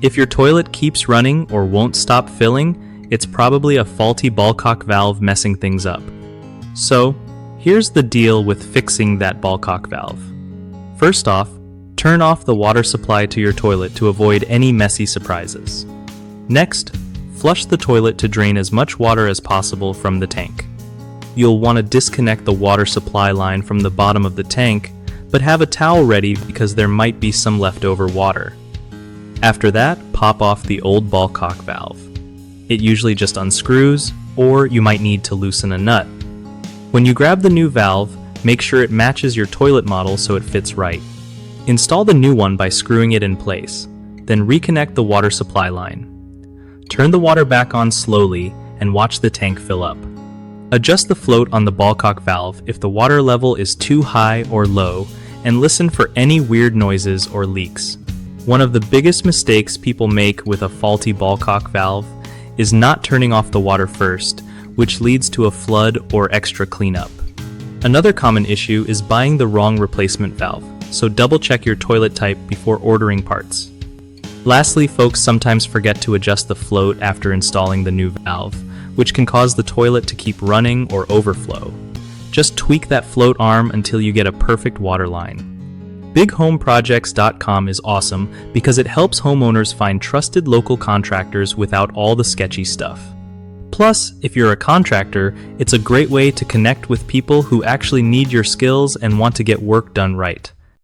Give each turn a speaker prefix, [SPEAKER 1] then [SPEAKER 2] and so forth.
[SPEAKER 1] If your toilet keeps running or won't stop filling, it's probably a faulty Ballcock valve messing things up. So, here's the deal with fixing that Ballcock valve. First off, turn off the water supply to your toilet to avoid any messy surprises. Next, flush the toilet to drain as much water as possible from the tank. You'll want to disconnect the water supply line from the bottom of the tank, but have a towel ready because there might be some leftover water. After that, pop off the old Ballcock valve. It usually just unscrews, or you might need to loosen a nut. When you grab the new valve, make sure it matches your toilet model so it fits right. Install the new one by screwing it in place, then reconnect the water supply line. Turn the water back on slowly and watch the tank fill up. Adjust the float on the Ballcock valve if the water level is too high or low, and listen for any weird noises or leaks. One of the biggest mistakes people make with a faulty Ballcock valve is not turning off the water first, which leads to a flood or extra cleanup. Another common issue is buying the wrong replacement valve, so double check your toilet type before ordering parts. Lastly, folks sometimes forget to adjust the float after installing the new valve, which can cause the toilet to keep running or overflow. Just tweak that float arm until you get a perfect water line. BigHomeProjects.com is awesome because it helps homeowners find trusted local contractors without all the sketchy stuff. Plus, if you're a contractor, it's a great way to connect with people who actually need your skills and want to get work done right.